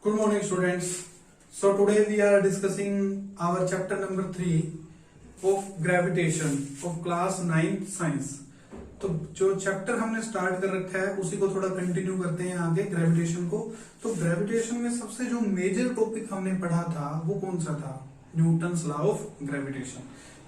Good morning, students. So today we are discussing our chapter number 3 of gravitation of class 9 science. तो जो chapter हमने start कर रखा है उसी को थोड़ा कंटिन्यू करते हैं आगे ग्रेविटेशन को। तो ग्रेविटेशन में सबसे जो मेजर टॉपिक हमने पढ़ा था वो कौन सा था? Newton's law of gravitation.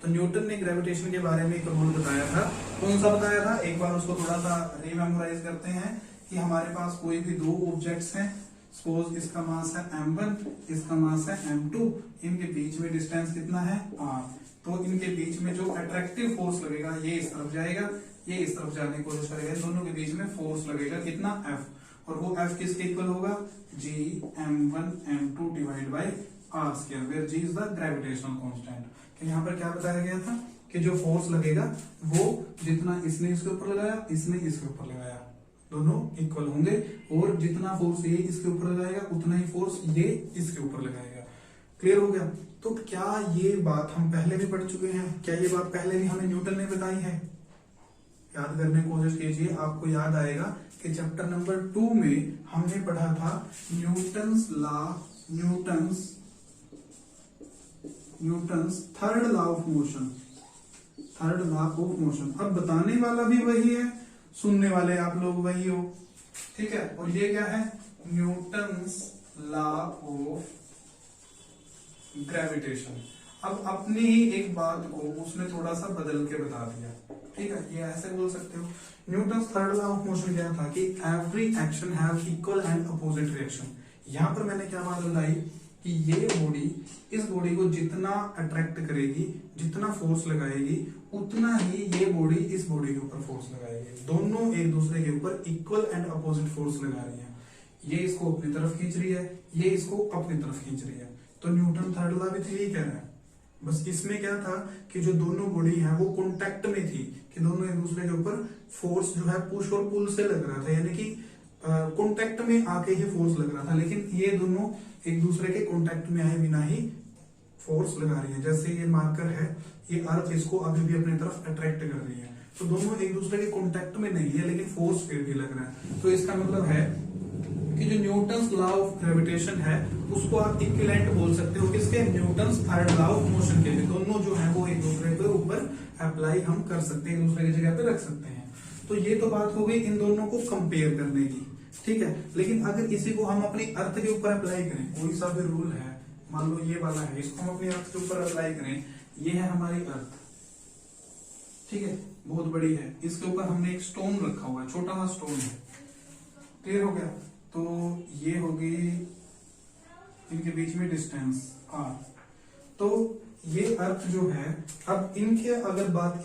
तो न्यूटन ने ग्रेविटेशन के बारे में एक रूल बताया था। कौन सा बताया था? एक बार उसको थोड़ा सा रिमेमोराइज करते हैं कि हमारे पास कोई भी दो ऑब्जेक्ट्स हैं, सपोज इसका मास है m1, इसका मास है m2, इनके बीच में डिस्टेंस कितना है r। तो इनके बीच में जो अट्रैक्टिव फोर्स लगेगा ये इस तरफ जाएगा, ये इस तरफ जाने की कोशिश करेगा, दोनों के बीच में फोर्स लगेगा कितना F, और वो F किसके इक्वल होगा? G m1 m2 divide by r square, where G is the gravitational constant. कि यहाँ पर क्या बताया गया था कि जो फोर्स लगेगा वो जितना इसने इसके ऊपर लगाया, इसने इसके ऊपर लगाया, दोनों इक्वल होंगे, और जितना फोर्स ये इसके ऊपर लगाएगा उतना ही फोर्स ये इसके ऊपर लगाएगा। क्लियर हो गया? तो क्या ये बात हम पहले भी पढ़ चुके हैं? क्या ये बात पहले भी हमें न्यूटन ने बताई है? याद करने की कोशिश कीजिए, आपको याद आएगा कि चैप्टर नंबर 2 में हमने पढ़ा था Newton's third law of motion. अब बताने वाला भी वही है, सुनने वाले आप लोग वही हो, ठीक है। और ये क्या है? Newton's law of gravitation. अब अपनी ही एक बात को उसने थोड़ा सा बदल के बता दिया, ठीक है। ये ऐसे बोल सकते हो, Newton's third law of motion क्या था कि every action have equal and opposite reaction. यहां पर मैंने क्या बात बताई कि ये बॉडी इस बॉडी को जितना अट्रैक्ट करेगी, जितना फोर्स लगाएगी, उतना ही ये बॉडी इस बॉडी के ऊपर फोर्स लगाएगी। दोनों एक दूसरे के ऊपर इक्वल एंड अपोजिट फोर्स लगा रही है। ये इसको अपनी तरफ खींच रही है, ये इसको अपनी तरफ खींच रही है। तो न्यूटन थर्ड लॉ भी यही कह रहा है। बस इसमें क्या था कि जो दोनों बॉडी है वो कॉन्टेक्ट में थी, कि दोनों एक दूसरे के ऊपर फोर्स जो है पुश और पुल से लग रहा था, यानी कि कॉन्टेक्ट में आके ही फोर्स लग रहा था। लेकिन ये दोनों एक दूसरे के कॉन्टेक्ट में आए बिना ही फोर्स लगा रही है। जैसे ये मार्कर है, ये अर्थ इसको अभी भी अपनी तरफ अट्रैक्ट कर रही है, तो दोनों एक दूसरे के कॉन्टेक्ट में नहीं है लेकिन फोर्स फिर भी लग रहा है। तो इसका मतलब है कि जो न्यूटन्स लॉ ऑफ ग्रेविटेशन है उसको आप इक्विवेलेंट बोल सकते हो किसके? Newton's third law of motion के भी। दोनों जो है वो एक दूसरे के ऊपर अप्लाई हम कर सकते हैं, एक दूसरे की जगह पे रख सकते हैं। तो ये तो बात हो गई इन दोनों को कंपेयर करने की, ठीक है। लेकिन अगर इसी को हम अपनी अर्थ के ऊपर अप्लाई करें, कोई सा भी रूल है, मान लो ये वाला है, इसको हम अपनी अर्थ के ऊपर अप्लाई करें, ये है हमारी अर्थ, ठीक है, बहुत बड़ी है। इसके ऊपर हमने एक स्टोन रखा हुआ है, छोटा सा स्टोन है। क्लियर हो गया? तो ये होगी इनके बीच में डिस्टेंस r। तो ये अर्थ जो है, अब इनकी अगर बात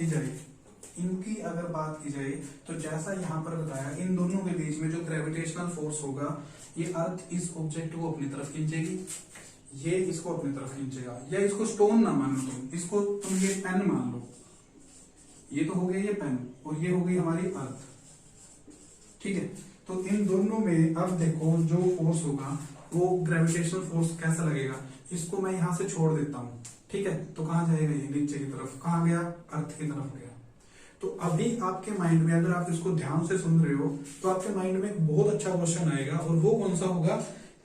की जाए तो जैसा यहां पर बताया, इन दोनों के बीच में जो ग्रेविटेशनल फोर्स होगा, ये अर्थ इस ऑब्जेक्ट को अपनी तरफ खींचेगी, ये इसको अपनी तरफ खींचेगा। या इसको स्टोन ना मानो तुम, इसको तुम ये पेन मान लो। ये तो हो गया ये पेन, और ये हो गई हमारी अर्थ, ठीक है। तो इन दोनों में अब देखो जो फोर्स होगा वो ग्रेविटेशनल फोर्स कैसा लगेगा। इसको मैं यहां से छोड़ देता हूं, ठीक है। तो कहां जाएगा? ये नीचे की तरफ। कहां गया? अर्थ की तरफ गया। तो अभी आपके माइंड में, अगर आप इसको ध्यान से सुन रहे हो, तो आपके माइंड में एक बहुत अच्छा क्वेश्चन आएगा, और वो कौन सा होगा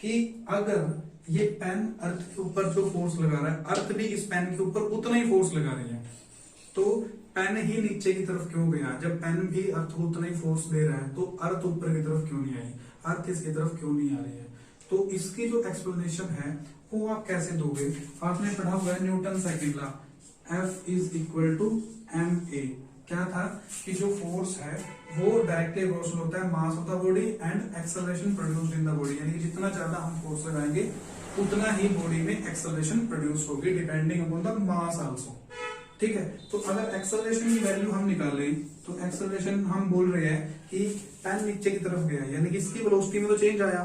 कि अगर ये पेन अर्थ के ऊपर जो फोर्स लगा रहा है, अर्थ भी इस पेन के ऊपर उतना ही फोर्स लगा रही है, तो पेन ही नीचे की तरफ क्यों गया? जब पेन भी अर्थ को उतना ही फोर्स दे रहा है, तो अर्थ ऊपर की तरफ क्यों नहीं आई? अर्थ इसकी तरफ क्यों नहीं आ रही है? तो इसकी जो एक्सप्लेनेशन है वो आप कैसे दोगे? आपने पढ़ा हुआ है Newton second law, F is equal to ma। क्या था कि जो फोर्स है वो डायरेक्टली प्रोपोर्शनल होता है मास of the body and acceleration produced in the body. यानी कि जितना ज्यादा हम फोर्स लगाएंगे उतना ही बॉडी में एक्सेलरेशन प्रोड्यूस होगी, depending upon the mass also, ठीक है। तो अगर एक्सेलरेशन की वैल्यू हम निकालें, तो एक्सेलरेशन हम बोल रहे हैं कि पेन नीचे की तरफ गया, यानी कि इसकी वेलोसिटी में तो चेंज आया,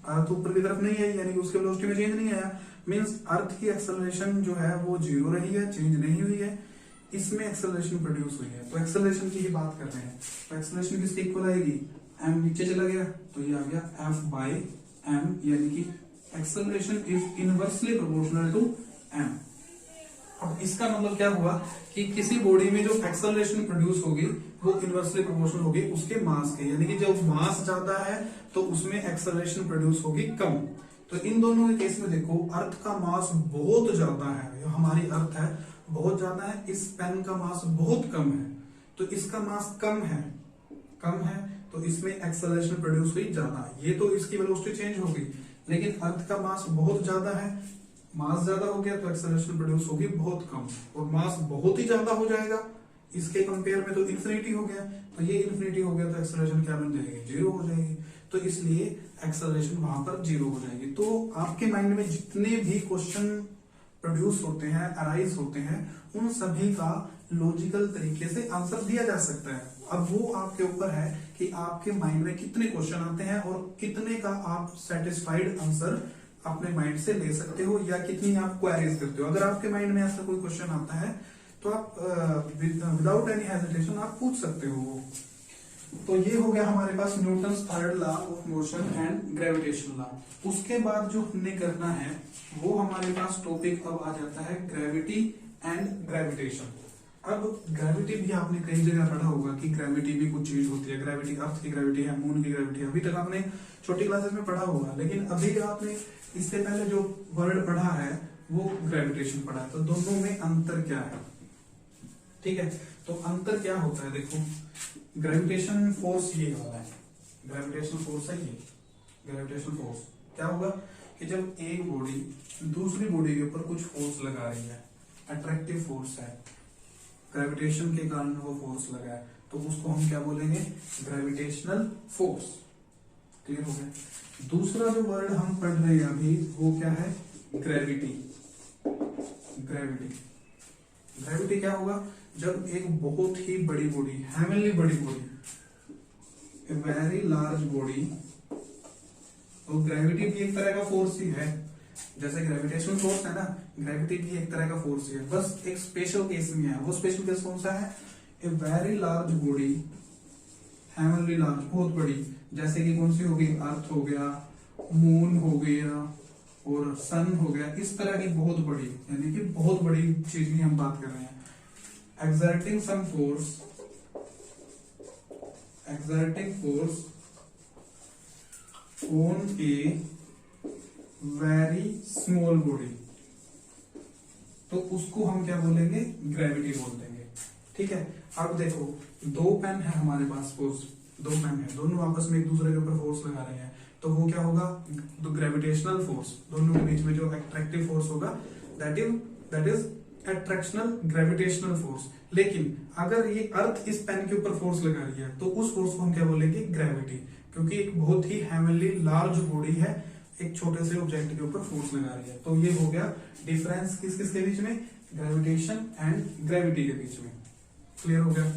अर्थ ऊपर की तरफ नहीं आई, यानी कि उसकी वेलोसिटी में चेंज नहीं आया। मींस अर्थ की एक्सेलरेशन जो है वो 0 रही है, चेंज नहीं हुई है, इसमें एक्सेलरेशन प्रोड्यूस हुई है। तो एक्सेलरेशन की ही बात कर रहे हैं। तो एक्सेलरेशन किसके इक्वल आएगी? m नीचे चला गया तो ये आ गया F बाई m, यानी कि acceleration is inversely proportional to m। अब इसका मतलब क्या हुआ कि किसी बॉडी में जो एक्सेलरेशन प्रोड्यूस होगी वो इनवर्सली प्रोपोर्शनल होगी उसके मास के, यानी कि जब मास ज्यादा है तो उसमें एक्सेलरेशन प्रोड्यूस होगी कम। तो इन दोनों के केस में देखो अर्थ का मास बहुत ज्यादा है, जो हमारी अर्थ है बहुत ज्यादा है, इस पेन का मास बहुत कम है, तो इसका मास कम है तो इसमें एक्सेलरेशन प्रोड्यूस हुई ज्यादा, ये तो इसकी वेलोसिटी चेंज हो गई, लेकिन अर्थ का मास बहुत ज्यादा है, मास ज्यादा हो गया तो एक्सेलरेशन प्रोड्यूस होगी बहुत कम, और मास बहुत ही ज्यादा हो जाएगा इसके कंपेयर में तो इन्फिनिटी हो गया, तो ये इन्फिनिटी हो गया तो एक्सेलरेशन क्या बन जाएगी, जीरो हो जाएगी, तो इसलिए एक्सेलरेशन वहां पर जीरो हो जाएगी। तो आपके माइंड में जितने भी क्वेश्चन प्रोड्यूस होते हैं, अराइज होते हैं, उन सभी का लॉजिकल तरीके से आंसर दिया जा सकता है। अब वो आपके ऊपर है कि आपके माइंड में कितने क्वेश्चन आते हैं और कितने का आप सेटिस्फाइड आंसर अपने माइंड से ले सकते हो, या कितनी आप क्वेरीज करते हो। अगर आपके माइंड में ऐसा कोई क्वेश्चन आता है तो आप विदाउट एनी हेजिटेशन आप पूछ सकते हो। तो ये हो गया हमारे पास Newton's third law of motion and gravitation law. उसके बाद जो हमने करना है वो हमारे पास टॉपिक अब आ जाता है ग्रेविटी एंड ग्रेविटेशन। अब ग्रेविटी भी आपने कई जगह पढ़ा होगा कि ग्रेविटी भी कुछ चीज होती है, ग्रेविटी अर्थ की ग्रेविटी है, मून की ग्रेविटी है, अभी तक आपने छोटी क्लासेस में पढ़ा होगा, लेकिन अभी आपने इससे पहले जो वर्ड पढ़ा है वो ग्रेविटेशन पढ़ा है। तो दोनों में अंतर क्या है, ठीक है। तो अंतर क्या होता है, देखो ग्रेविटेशन फोर्स ये वाला है, ग्रेविटेशन फोर्स है ये, ग्रेविटेशन फोर्स क्या होगा कि जब एक बॉडी दूसरी बॉडी के ऊपर कुछ फोर्स लगा रही है, अट्रैक्टिव फोर्स है, ग्रेविटेशन के कारण वो फोर्स लगा है, तो उसको हम क्या बोलेंगे, ग्रेविटेशनल फोर्स। क्लियर हो गया। दूसरा जो वर्ड हम पढ़ रहे हैं अभी वो क्या है, ग्रेविटी। ग्रेविटी ग्रेविटी क्या होगा, जब एक बहुत ही बड़ी बॉडी, हेवनली बड़ी body, a very large body, तो ग्रेविटी भी एक तरह का फोर्स ही है, जैसे ग्रेविटेशनल फोर्स है ना, ग्रेविटी भी एक तरह का फोर्स है, बस एक स्पेशल केस में है। वो स्पेशल केस कौन सा है, a very large body, heavenly large, बहुत बड़ी, जैसे कि कौन सी हो गई, अर्थ हो गया, मून हो गया और सन हो गया, इस तरह की बहुत बड़ी, यानी कि बहुत बड़ी चीज की हम बात कर रहे हैं। exerting some force on a very small body, तो उसको हम क्या बोलेंगे, ग्रेविटी बोल देंगे, ठीक है। अब देखो दो पेन है हमारे पास, फोर्स दो पेन है, दोनों आपस में एक दूसरे के ऊपर फोर्स लगा रहे हैं, तो वो क्या होगा, तो ग्रेविटेशनल फोर्स, दोनों के बीच में जो अट्रैक्टिव फोर्स होगा दैट इज अट्रैक्शनल ग्रेविटेशनल फोर्स। लेकिन अगर ये अर्थ इस पेन के ऊपर फोर्स लगा रही है तो उस फोर्स को हम क्या बोलेंगे, ग्रेविटी, क्योंकि एक बहुत ही हेवनली लार्ज बॉडी है, एक छोटे से ऑब्जेक्ट के ऊपर फोर्स लगा रही है। तो ये हो गया डिफरेंस किस किस के बीच में, ग्रेविटेशन एंड ग्रेविटी के बीच में। क्लियर हो गया।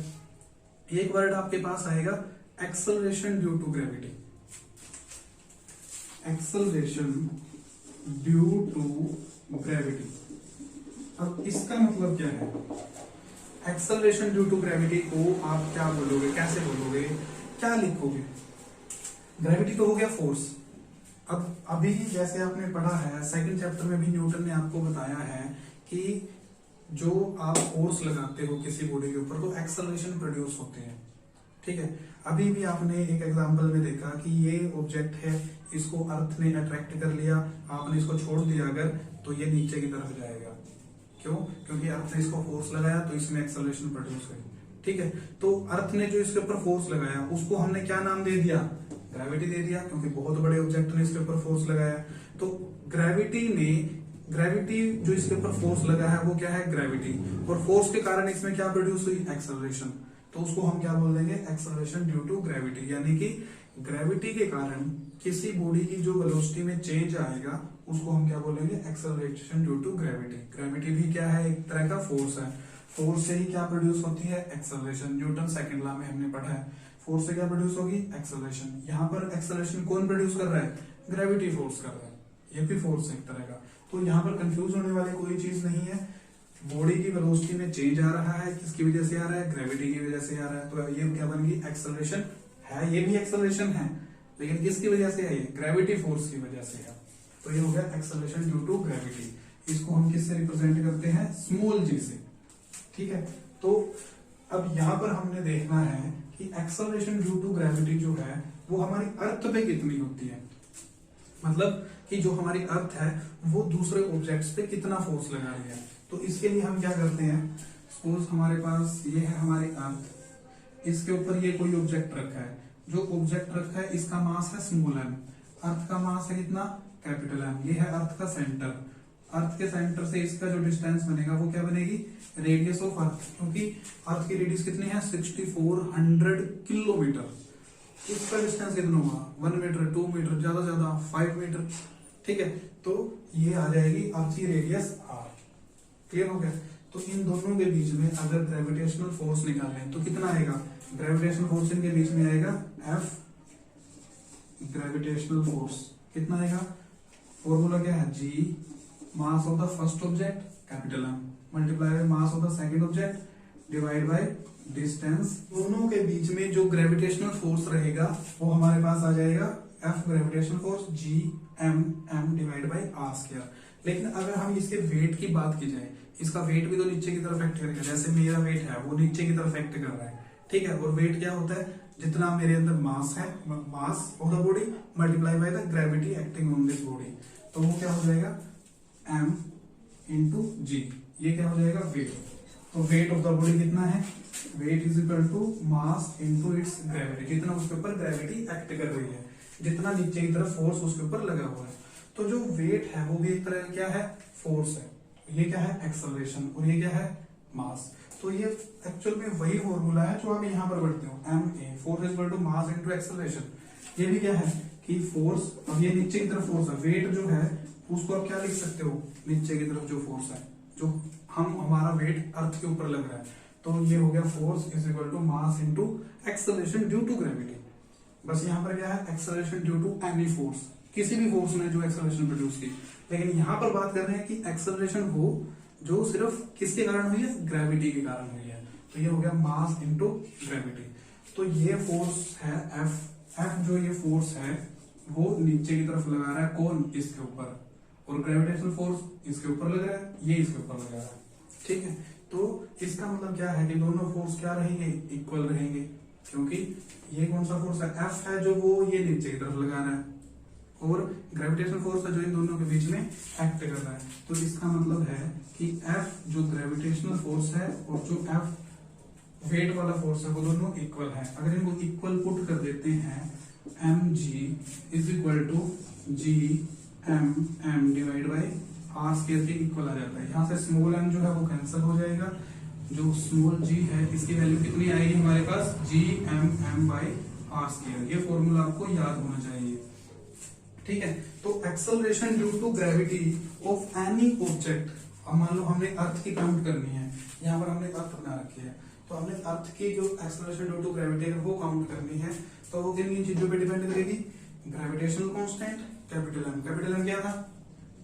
एक वर्ड आपके पास आएगा acceleration due to gravity. Acceleration due to gravity, अब इसका मतलब क्या है, एक्सेलरेशन ड्यू टू ग्रेविटी को आप क्या बोलोगे, कैसे बोलोगे, क्या लिखोगे। ग्रेविटी तो हो गया फोर्स। अब अभी जैसे आपने पढ़ा है सेकंड चैप्टर में भी न्यूटन ने आपको बताया है कि जो आप फोर्स लगाते हो किसी बॉडी के ऊपर तो एक्सेलरेशन प्रोड्यूस होते हैं, ठीक है। अभी भी आपने एक एग्जांपल में देखा कि ये ऑब्जेक्ट है, इसको अर्थ ने अट्रैक्ट कर लिया, आपने इसको छोड़ दिया अगर, तो ये नीचे की तरफ जाएगा, क्यों, क्योंकि अर्थ ने इसको फोर्स लगाया तो इसमें एक्सेलरेशन प्रोड्यूस हुई, ठीक है। तो अर्थ ने जो इसके ऊपर फोर्स लगाया उसको हमने क्या नाम दे दिया, ग्रेविटी दे दिया, क्योंकि बहुत बड़े ऑब्जेक्ट ने इसके ऊपर फोर्स लगाया। तो ग्रेविटी जो इसके ऊपर फोर्स लगा है वो क्या है, ग्रेविटी, और फोर्स के कारण इसमें क्या प्रोड्यूस हुई, एक्सेलरेशन, तो उसको हम क्या बोल देंगे, एक्सेलरेशन ड्यू टू ग्रेविटी। यानी कि ग्रेविटी के कारण किसी बॉडी की जो वेलोसिटी में चेंज आएगा उसको हम क्या बोलेंगे, acceleration due to gravity. Gravity भी क्या है, एक तरह का फोर्स है, फोर्स से ही क्या प्रोड्यूस होती है, एक्सेलरेशन। न्यूटन सेकंड लॉ में हमने पढ़ा है, फोर्स से क्या प्रोड्यूस होगी, एक्सेलरेशन। यहाँ पर एक्सेलरेशन कौन प्रोड्यूस कर रहा है, ग्रेविटी फोर्स कर रहा है, ये भी फोर्स है एक तरह का। तो यहाँ पर कंफ्यूज होने वाली कोई चीज नहीं है, बॉडी की वेलोसिटी में चेंज आ रहा है, किसकी वजह से आ रहा है, ग्रेविटी की वजह से आ रहा है, तो ये क्या बन गई, एक्सेलरेशन है, ये भी एक्सेलरेशन है, लेकिन किसकी वजह से है, ये ग्रेविटी फोर्स की वजह से है। तो ये हो गया एक्सेलरेशन ड्यू टू ग्रेविटी। इसको हम किससे रिप्रेजेंट करते हैं, स्मॉल जी से, ठीक है। तो अब यहाँ पर हमने देखना है कि एक्सेलरेशन ड्यू टू ग्रेविटी जो है वो हमारी अर्थ पे कितनी होती है। मतलब कि जो हमारी अर्थ है वो दूसरे ऑब्जेक्ट्स पे कितना फोर्स लगा रही है। तो इसके लिए हम क्या करते हैं, सपोज हमारे पास ये है हमारी अर्थ, इसके ऊपर ये कोई ऑब्जेक्ट रखा है, जो ऑब्जेक्ट रखा है इसका मास है स्मॉल एम, अर्थ का मास है कितना, कैपिटल एम। ये है अर्थ का सेंटर, अर्थ के सेंटर से इसका जो डिस्टेंस बनेगा वो क्या बनेगी, रेडियस ऑफ अर्थ, क्योंकि अर्थ की रेडियस कितनी है 6400 किलोमीटर। इसका डिस्टेंस कितना होगा 1 मीटर, 2 मीटर, ज्यादा ज्यादा 5 मीटर। ठीक है, तो ये आ जाएगी अर्थ की रेडियस आर। क्लियर हो गया। तो इन दोनों के बीच में अगर ग्रेविटेशनल फोर्स निकालें तो कितना आएगा, ग्रेविटेशनल फोर्स इनके बीच में आएगा एफ, ग्रेविटेशनल फोर्स कितना आएगा, फॉर्मूला क्या है, G mass of the first object capital M multiply by mass of the second object divide by distance. दोनों के बीच में जो ग्रेविटेशनल फोर्स रहेगा वो हमारे पास आ जाएगा F gravitational force G M M divide by R square. लेकिन अगर हम इसके वेट की बात की जाए, इसका वेट भी तो नीचे की तरफ एक्ट करेगा, जैसे मेरा वेट है वो नीचे की तरफ एक्ट कर रहा है। ठीक है, और वेट क्या होता है, जितना मेरे अंदर मास है, मास of the body multiply by the gravity acting on this body, तो वो क्या हो जाएगा m इंटू जी, ये क्या हो जाएगा वेट। तो वेट ऑफ द बॉडी कितना है, weight is equal to mass into its gravity, जितना उसके ऊपर ग्रेविटी एक्ट कर रही है, जितना नीचे की तरफ फोर्स उसके ऊपर लगा हुआ है। तो जो वेट है वो भी एक तरह क्या है, फोर्स है। ये क्या है, एक्सेलरेशन, और ये क्या है, मास। तो ये एक्चुअल में वही फॉर्मूला है जो आप यहाँ पर पढ़ते हो, M A force is equal to mass into acceleration. ये भी क्या है कि फोर्स, अब ये नीचे की तरफ फोर्स है, वेट जो है उसको आप क्या लिख सकते हो, नीचे की तरफ जो फोर्स है, जो हमारा वेट अर्थ के ऊपर लग रहा है, तो ये हो गया force is equal to mass into acceleration due to gravity. बस यहाँ पर क्या है, acceleration due to any force, किसी भी फोर्स ने जो एक्सेलरेशन प्रोड्यूस की। लेकिन यहाँ पर बात कर रहे हैं कि एक्सेलरेशन हो जो सिर्फ किसके कारण हुई है, ग्रेविटी के कारण हुई है। तो ये हो गया मास इनटू ग्रेविटी। तो ये फोर्स है एफ, एफ जो ये फोर्स है वो नीचे की तरफ लगा रहा है, कौन, इसके ऊपर, और ग्रेविटेशनल फोर्स इसके ऊपर लग रहा है, ये इसके ऊपर लगा रहा है। ठीक है, तो इसका मतलब क्या है कि दोनों फोर्स क्या रहेंगे, इक्वल रहेंगे, क्योंकि ये कौन सा फोर्स है, एफ है जो वो ये नीचे की तरफ लगा रहा है, और ग्रेविटेशनल फोर्स है जो इन दोनों के बीच में एक्ट कर रहा है। तो इसका मतलब है कि एफ जो ग्रेविटेशनल फोर्स है और जो एफ वेट वाला फोर्स है वो दोनों इक्वल है। अगर इनको इक्वल पुट कर देते हैं, M G is equal to G M M divide by R square के इक्वल आ जाता है। यहाँ से स्मॉल एम जो है वो कैंसिल हो जाएगा, जो स्मॉल जी है इसकी वैल्यू कितनी आएगी हमारे पास, G M M by R square. ये फॉर्मूला आपको याद होना चाहिए। ठीक है, तो acceleration due to gravity of any object, अब मान लो हमने अर्थ की काउंट करनी है, यहाँ पर हमने अर्थ बना रखी है, तो हमने अर्थ की जो एक्सेलरेशन ड्यू टू ग्रेविटी है वो काउंट करनी है, तो वो किन किन चीजों पे डिपेंड करेगी, gravitational constant capital M, capital M क्या था,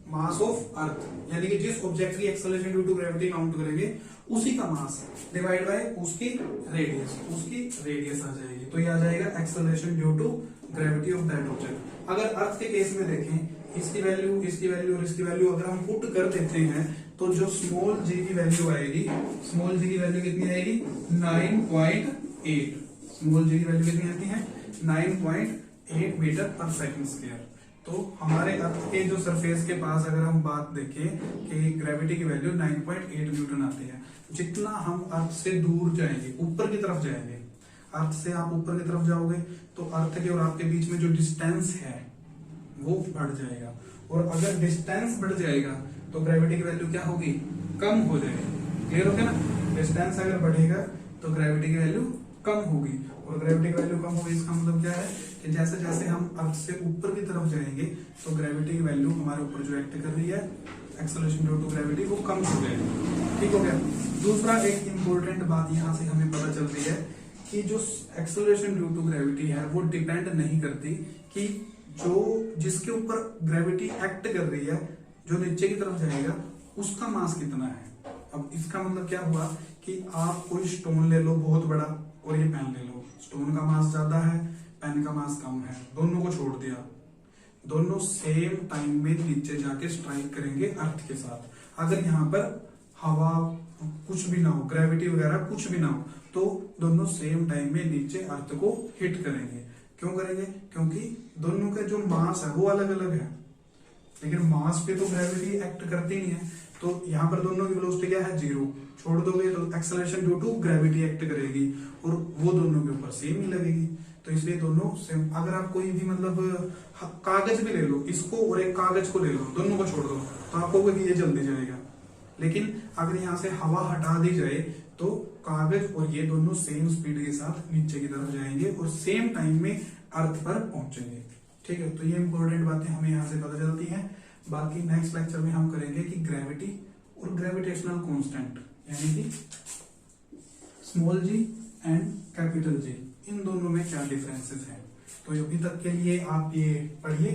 मास ऑफ अर्थ, यानी कि जिस ऑब्जेक्ट की acceleration due to gravity count करेंगे उसी का मास डिवाइड बाय उसकी रेडियस आ जाएगी, तो ये आ जाएगा acceleration due to gravity of that object. अगर अर्थ के केस में देखें, इसकी वैल्यू और इसकी वैल्यू अगर हम पुट कर देते हैं तो जो स्मॉल जी की वैल्यू आएगी, स्मॉल जी की वैल्यू कितनी आएगी 9.8, स्मॉल जी की वैल्यू कितनी आती है 9.8 मीटर पर सेकंड स्क्वायर। तो हमारे अर्थ के जो सरफेस के पास अगर हम बात देखें कि ग्रेविटी की वैल्यू 9.8 न्यूटन आती है, जितना हम अर्थ से दूर जाएंगे, ऊपर की तरफ जाएंगे, अर्थ से आप ऊपर की तरफ जाओगे तो अर्थ के और आपके बीच में जो डिस्टेंस है वो बढ़ जाएगा, और अगर डिस्टेंस बढ़ जाएगा तो ग्रेविटी की वैल्यू क्या होगी, कम हो जाएगी। क्लियर हो गया ना, डिस्टेंस अगर बढ़ेगा तो ग्रेविटी की वैल्यू कम होगी, और ग्रेविटी की वैल्यू कम होगी इसका मतलब क्या है कि जैसे जैसे हम अर्थ से ऊपर की तरफ जाएंगे तो ग्रेविटी की वैल्यू हमारे ऊपर जो एक्ट कर रही है एक्सेलरेशन ड्यू टू ग्रेविटी वो कम हो जाएगी। ठीक हो गया। दूसरा एक इंपॉर्टेंट बात यहाँ से हमें पता चलती है कि जो एक्सेलरेशन ड्यू टू ग्रेविटी है वो डिपेंड नहीं करती कि जो जिसके ऊपर ग्रेविटी एक्ट कर रही है, जो नीचे की तरफ जाएगा उसका मास कितना है। अब इसका मतलब क्या हुआ कि आप कोई स्टोन ले लो बहुत बड़ा और ये पेन ले लो, स्टोन का मास ज्यादा है, पेन का मास कम है, दोनों को छोड़ दिया, दोनों सेम टाइम में नीचे जाके स्ट्राइक करेंगे अर्थ के साथ। अगर यहाँ पर हवा कुछ भी ना हो, ग्रेविटी वगैरह कुछ भी ना हो, तो दोनों सेम टाइम में नीचे अर्थ को हिट करेंगे। क्यों करेंगे, क्योंकि दोनों का जो मास है वो अलग अलग है, लेकिन मास पे तो ग्रेविटी एक्ट करती नहीं है। तो यहाँ पर दोनों की वेलोसिटी क्या है, 0, छोड़ दोगे तो acceleration due to gravity act करेगी और वो दोनों के ऊपर सेम ही लगेगी। तो इसलिए दोनों सेम। अगर आप कोई भी मतलब कागज भी ले लो, इसको और एक कागज को ले लो, दोनों को छोड़ दो तो आपको भी ये जल्दी जाएगा। लेकिन अगर यहाँ से हवा हटा दी जाए तो कागज और ये दोनों सेम स्पीड के साथ नीचे की तरफ जाएंगे और सेम टाइम में अर्थ पर पहुंचेंगे। ठीक है, तो ये इंपॉर्टेंट बातें हमें यहाँ से पता चलती हैं। बाकी नेक्स्ट लेक्चर में हम करेंगे कि ग्रेविटी और ग्रेविटेशनल कांस्टेंट यानी कि small G and capital G, इन दोनों में क्या डिफरेंसेस हैं। तो अभी तक के लिए आप ये पढ़िए।